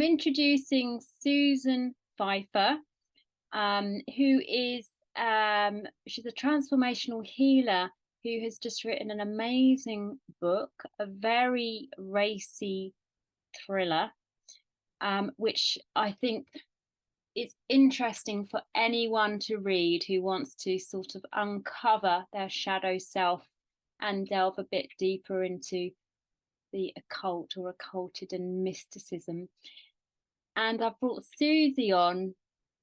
introducing Susan Pfeiffer, who is she's a transformational healer who has just written an amazing book, a very racy thriller, which I think is interesting for anyone to read who wants to sort of uncover their shadow self and delve a bit deeper into the occult or occulted and mysticism. And I've brought Susie on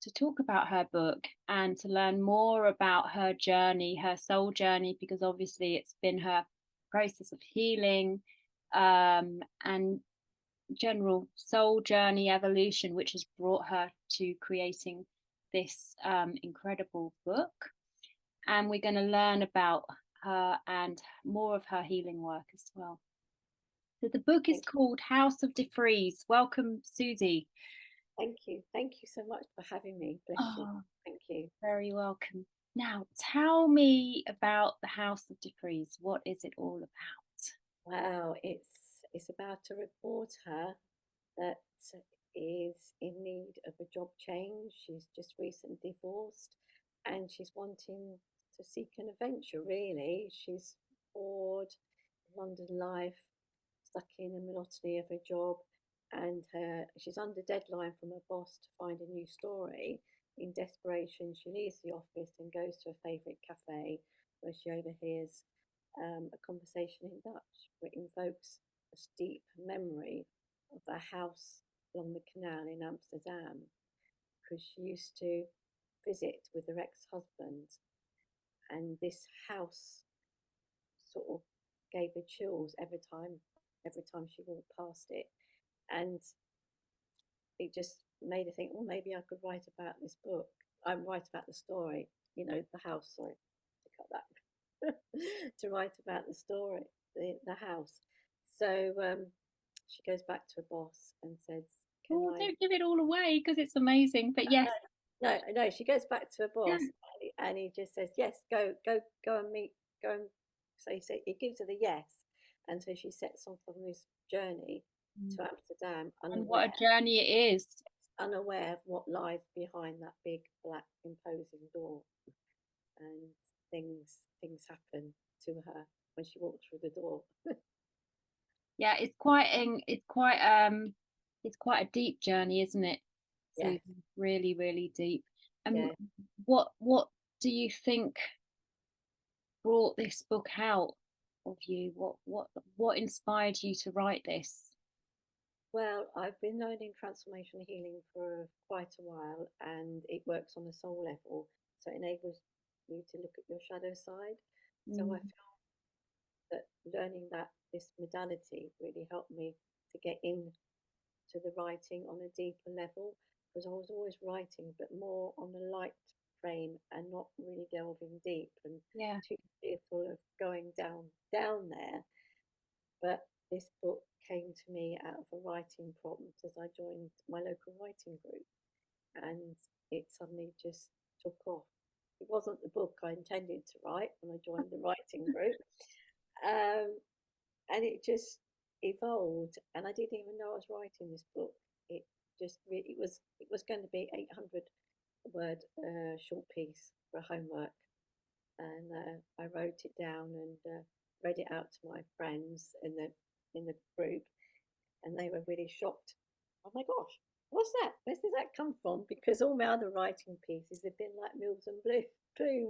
to talk about her book and to learn more about her journey, her soul journey, because obviously it's been her process of healing, and general soul journey evolution, which has brought her to creating this incredible book. And we're going to learn about her and more of her healing work as well. So the book is called House of Vries. Welcome, Susie. Thank you. Thank you so much for having me. Bless you. Thank you. Very welcome. Now, tell me about the House of Vries. What is it all about? Wow, it's about a reporter that is in need of a job change. She's just recently divorced and she's wanting to seek an adventure, really. She's bored of London life, stuck in the monotony of her job, and she's under deadline from her boss to find a new story. In desperation, she leaves the office and goes to a favourite cafe where she overhears a conversation in Dutch, which invokes a deep memory of a house along the canal in Amsterdam, because she used to visit with her ex-husband, and this house sort of gave her chills every time she walked past it, and it just made her think, well, maybe I could write about this book. I write about the story, the house. Sorry to cut that. To write about the story, the house. So she goes back to her boss and says, "Oh, don't give it all away because it's amazing." But yes, no. She goes back to her yeah. boss, and he just says, "Yes, go and meet, go and." So he gives her the yes, and so she sets off on this journey to Amsterdam, And what a journey it is. unaware of what lies behind that big black imposing door, and things happen to her when she walks through the door. Yeah, it's quite a deep journey, isn't it? Yes. Really, really deep. And Yeah. what do you think brought this book out of you? What inspired you to write this? Well, I've been learning transformational healing for quite a while, and it works on a soul level, so it enables you to look at your shadow side. So I feel that learning this modality really helped me to get in to the writing on a deeper level, because I was always writing, but more on a light frame and not really delving deep, and Yeah. too fearful of going down there. But this book came to me out of a writing prompt as I joined my local writing group, and it suddenly just took off. It wasn't the book I intended to write when I joined the writing group, um, and it just evolved. And I didn't even know I was writing this book. It just it was going to be 800 word short piece for homework, and I wrote it down and read it out to my friends in the group, and they were really shocked. Oh my gosh, what's that? Where does that come from? Because all my other writing pieces have been like Mills and Bloom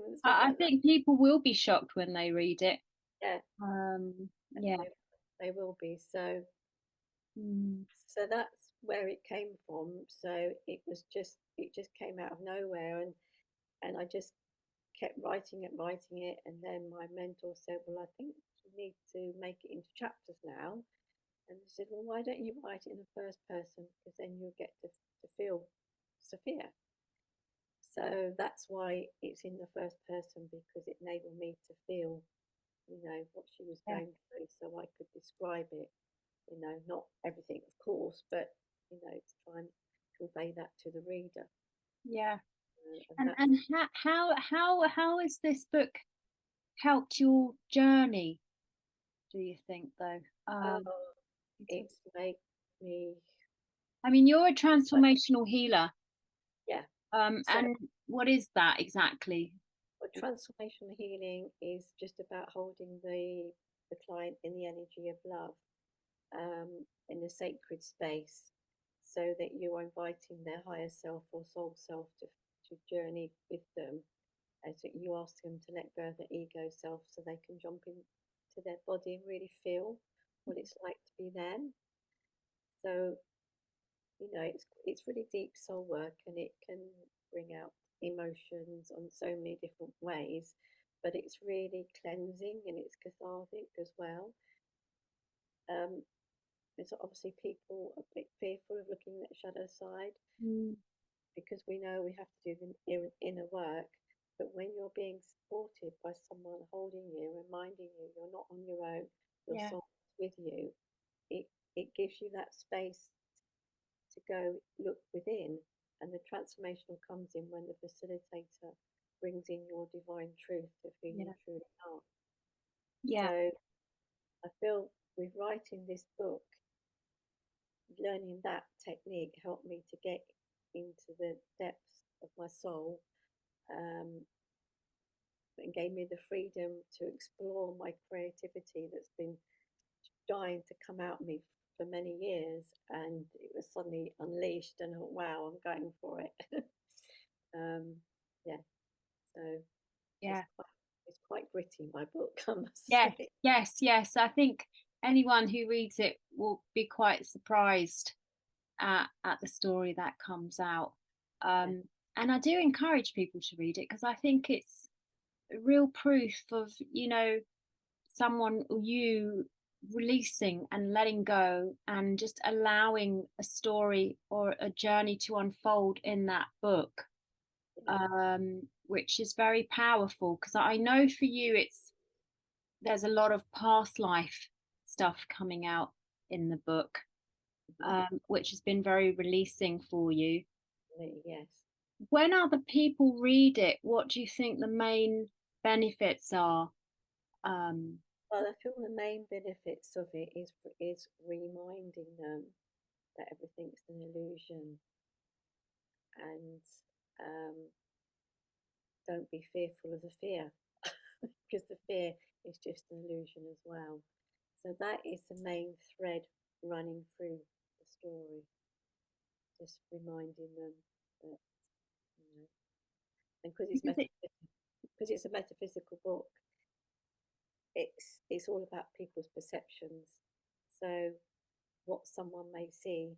and stuff I like that. think people will be shocked when they read it. Yeah, Yeah. they will be. So Mm. so that's where it came from. So it just came out of nowhere, and I just kept writing it, and then my mentor said, "Well, I think you need to make it into chapters now." And I said, "Well, why don't you write it in the first person? Because then you'll get to feel Sophia." So that's why it's in the first person, because it enabled me to feel, what she was Yeah. going through, so I could describe it. Not everything, of course, but to try and convey that to the reader. Yeah. And And that's how has this book helped your journey, do you think, though? oh, it's made me I mean, you're a But transformational healer. yeah, so And what is that exactly? well, transformational healing is just about holding the client in the energy of love, in a sacred space, so that you are inviting their higher self or soul self to journey with them, as that you ask them to let go of their ego self so they can jump into their body and really feel what it's like to be them. So it's really deep soul work, and it can bring out emotions on so many different ways, but it's really cleansing and it's cathartic as well. um, there's obviously people a bit fearful of looking at the shadow side, Mm, because we know we have to do the inner work. But when you're being supported by someone holding you, reminding you you're not on your own, your yeah, soul is with you, it gives you that space to go look within. And the transformational comes in when the facilitator brings in your divine truth of who you yeah, truly are. yeah. So I feel with writing this book, learning that technique helped me to get into the depths of my soul, um, and gave me the freedom to explore my creativity that's been dying to come out of me for many years, and it was suddenly unleashed, and I thought, wow, I'm going for it. um, yeah, so it's Yeah. quite it's quite gritty, my book, I must Yes, say. yes, yes. I think anyone who reads it will be quite surprised at the story that comes out. Yeah, Um, and I do encourage people to read it because I think it's real proof of, someone, you releasing and letting go and just allowing a story or a journey to unfold in that book, yeah. which is very powerful because I know for you there's a lot of past life stuff coming out in the book, Mm-hmm. which has been very releasing for you. Yes. When other people read it, what do you think the main benefits are? Um, Well, I feel the main benefits of it is reminding them that everything's an illusion, and um, don't be fearful of the fear, because the fear is just an illusion as well. So that is the main thread running through the story, just reminding them that, you know, and because it, because it's a metaphysical book, it's all about people's perceptions. So what someone may see,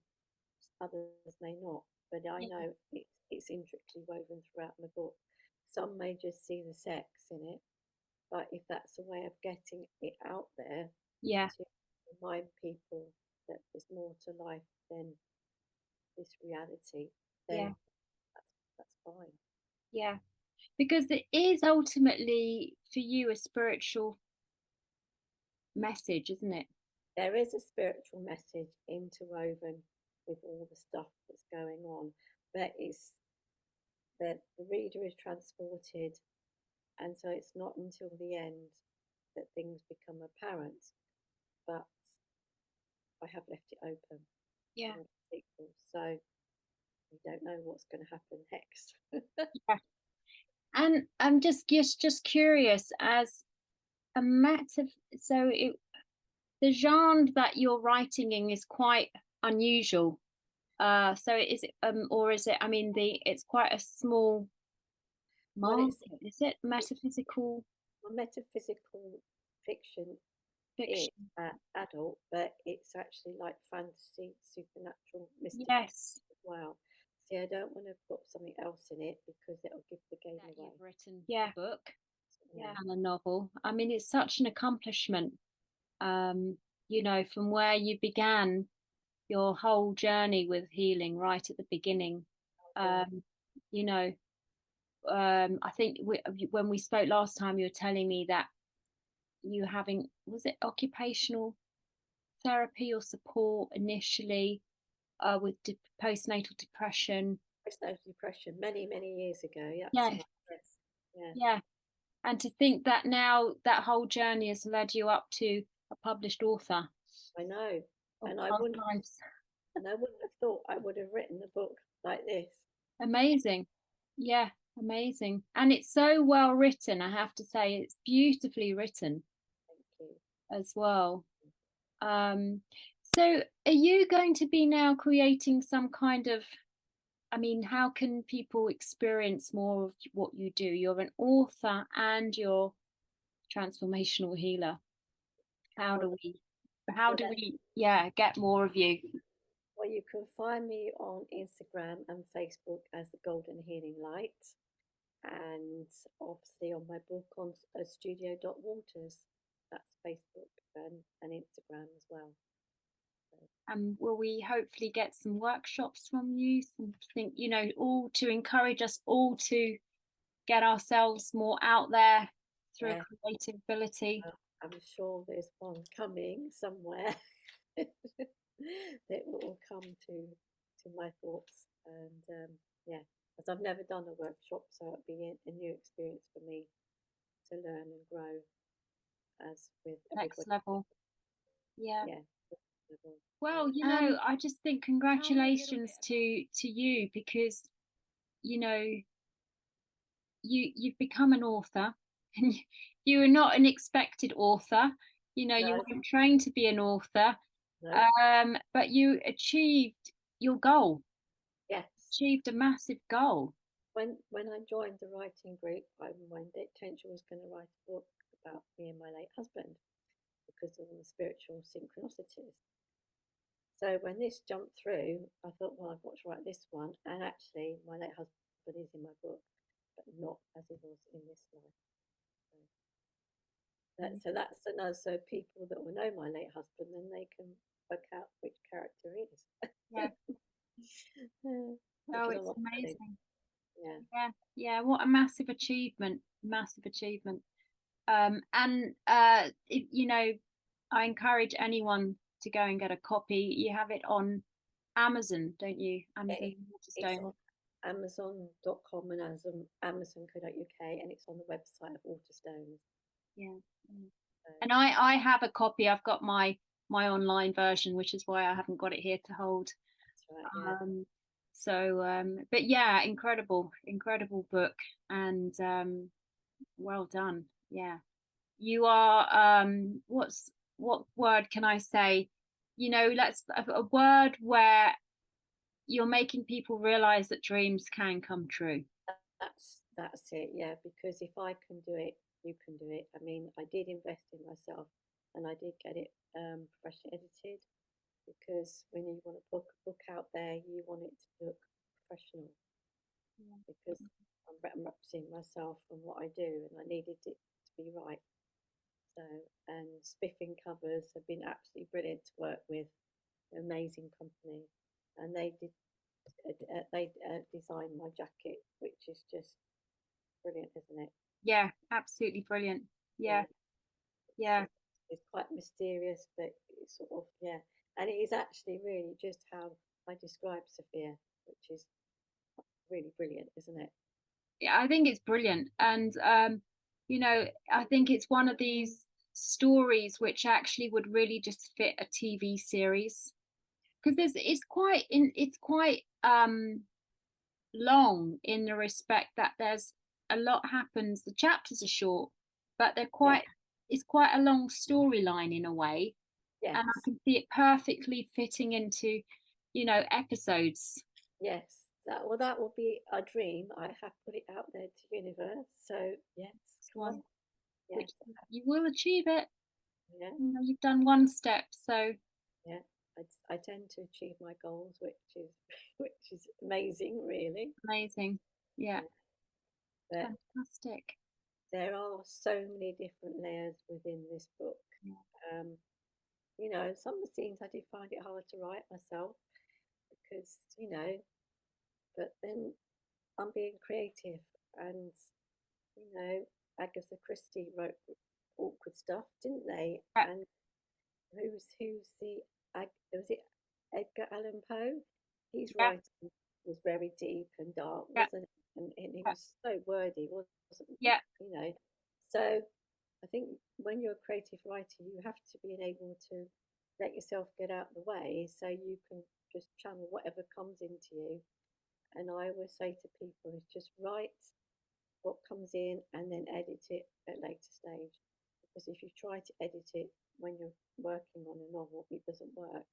others may not. But I yeah, know it's intricately woven throughout my book. Some may just see the sex in it, but if that's a way of getting it out there yeah, to remind people that there's more to life than this reality, yeah, then that's fine. yeah. Because it is ultimately for you a spiritual message, isn't it? There is a spiritual message interwoven with all the stuff that's going on, but it's that the reader is transported, and so it's not until the end that things become apparent. But I have left it open Yeah, for a sequel, so we don't know what's going to happen next. yeah. And I'm just curious, as a meta, so the genre that you're writing in is quite unusual. So is it, or is it? I mean, it's quite a small Well, market. Is it it's metaphysical metaphysical fiction is fiction? adult, but it's actually like fantasy, supernatural, mystical Yes, as well. See, I don't want to put something else in it because it'll give the game that away. you've written. Yeah, a book. Yeah, And a novel. I mean, it's such an accomplishment. Um, from where you began your whole journey with healing right at the beginning. yeah, Um, you know, I think when we spoke last time, you were telling me that you having, was it occupational therapy or support initially, with postnatal depression. postnatal depression many years ago. Yeah, that's Yes, right. Yes, yeah, yeah. And to think that now that whole journey has led you up to a published author I know, of and I past wouldn't lives. And I wouldn't have thought I would have written a book like this. Amazing. Yeah, amazing. And it's so well written, I have to say. It's beautifully written Thank you. as well. Um, so are you going to be now creating some kind of, I mean, how can people experience more of what you do? You're an author and you're transformational healer. How Well, do we how well, do that, we yeah, get more of you? well, you can find me on Instagram and Facebook as the Golden Healing Light, and obviously on my book on studio.waters. That's Facebook and Instagram as well. So, And will we hopefully get some workshops from you? Something, all to encourage us all to get ourselves more out there through a yeah, creative ability. I'm sure there's one coming somewhere that will come to my thoughts. And yeah, as I've never done a workshop, so it'll be a new experience for me to learn and grow as with Next everybody. level. Yeah. Yeah. Well, I just think congratulations to you because you know you've become an author and you are not an expected author. You No, weren't trained to be an author, no, but you achieved your goal, yes. achieved a massive goal. When I joined the writing group, my intention was going to write a book about me and my late husband because of the spiritual synchronicities. So when this jumped through, I thought, well, I've got to write this one. And actually, my late husband is in my book, but not as he was in this life. So, so that's another. So people that will know my late husband, then they can work out which character he is. Yeah. Which Oh, is a it's lot of fun. amazing. Yeah. Yeah. Yeah. What a massive achievement. Massive achievement. And if, I encourage anyone to go and get a copy. You have it on Amazon, don't you? Amazon It, it's Waterstone. on Amazon.com and Amazon.co.uk, and it's on the website of Waterstones. Yeah. Yeah. So And I have a copy. I've got my online version, which is why I haven't got it here to hold. that's right. Yeah. Um, but yeah, incredible book, and well done. Yeah, you are. What word can I say? Let's a word where you're making people realize that dreams can come true. That's it. Yeah. Because if I can do it, you can do it. I mean, I did invest in myself, and I did get it professionally edited. Because when you want to book a book out there, you want it to look professional. Because I'm representing myself and what I do, and I needed it to be right. So, and Spiffing Covers have been absolutely brilliant to work with, an amazing company, and they designed my jacket, which is just brilliant, isn't it? Yeah, absolutely brilliant. Yeah, Yeah, yeah, it's quite mysterious, but it's sort of yeah, and it is actually really just how I describe Sophia, which is really brilliant, isn't it? yeah. I think it's brilliant, and I think it's one of these stories which actually would really just fit a TV series because it's quite long in the respect that there's a lot happens. The chapters are short, but Yeah, it's quite a long storyline in a way, and I yes, can see it perfectly fitting into episodes. yes. That will be a dream. I have put it out there to universe. So yes, Next come on. one, Yes, which you will achieve it. yeah, You've done one step, so yeah. I tend to achieve my goals, which is which is amazing, really. amazing. Yeah, Yeah. But fantastic. there are so many different layers within this book. Yeah, Um, some of the scenes I did find it hard to write myself because, but then I'm being creative and, you know, Agatha Christie wrote awkward stuff, didn't they? yeah, And who's the was it Edgar Allan Poe? His yeah, writing was very deep and dark, yeah, wasn't it? And he yeah. was so wordy, wasn't Yeah. you know? So I think when you're a creative writer, you have to be able to let yourself get out of the way so you can just channel whatever comes into you. And I always say to people, is just write what comes in and then edit it at a later stage. Because if you try to edit it when you're working on a novel, it doesn't work.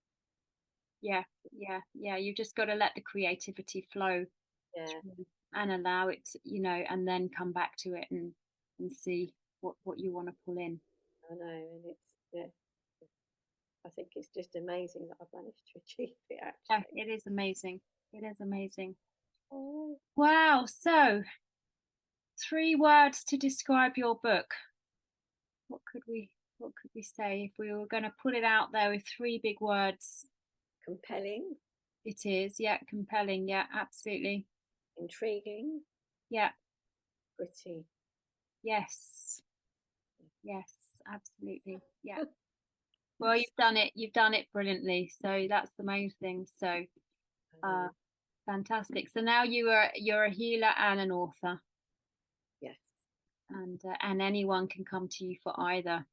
Yeah, yeah. You just got to let the creativity flow Yeah, through and allow it, and then come back to it and see what you want to pull in. I know, and yeah, I think it's just amazing that I've managed to achieve it Yeah, actually. it is amazing. It is amazing. Oh, Wow. So, 3 words to describe your book. What could we say if we were going to put it out there with 3 big words? compelling, It is, yeah, compelling, yeah, absolutely. intriguing, Yeah, pretty. yes. Yes, absolutely. Yeah. I Well, you've done it brilliantly. So that's the main thing. So uh know. fantastic. So now you're a healer and an author, Yes. and anyone can come to you for either,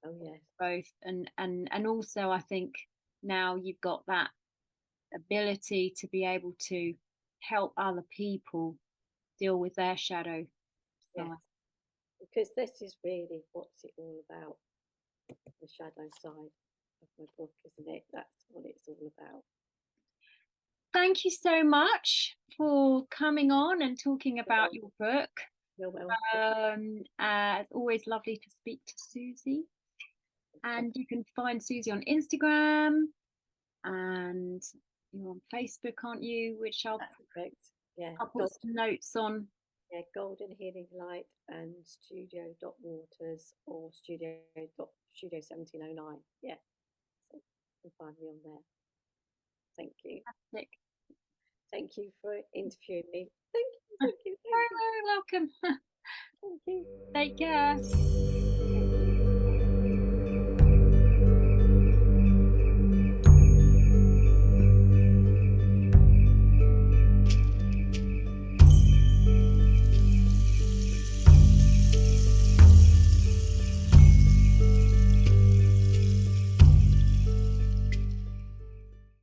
Oh, yes. both, and also I think now you've got that ability to be able to help other people deal with their shadow Yes. side. Because this is really what's it all about, the shadow side of my book, isn't it? That's what it's all about. Thank you so much for coming on and talking about Well, your book. you're welcome. It's always lovely to speak to Susie. And you can find Susie on Instagram, and you're on Facebook, aren't you? Which That's correct. Yeah. I'll put some notes on. Yeah, Golden Healing Light and Studio.Waters or Studio 1709. Yeah, so you can find me on there. Thank you. Fantastic. Thank you for interviewing me. Thank you, Very, thank you, thank you, very welcome. thank you. Take care.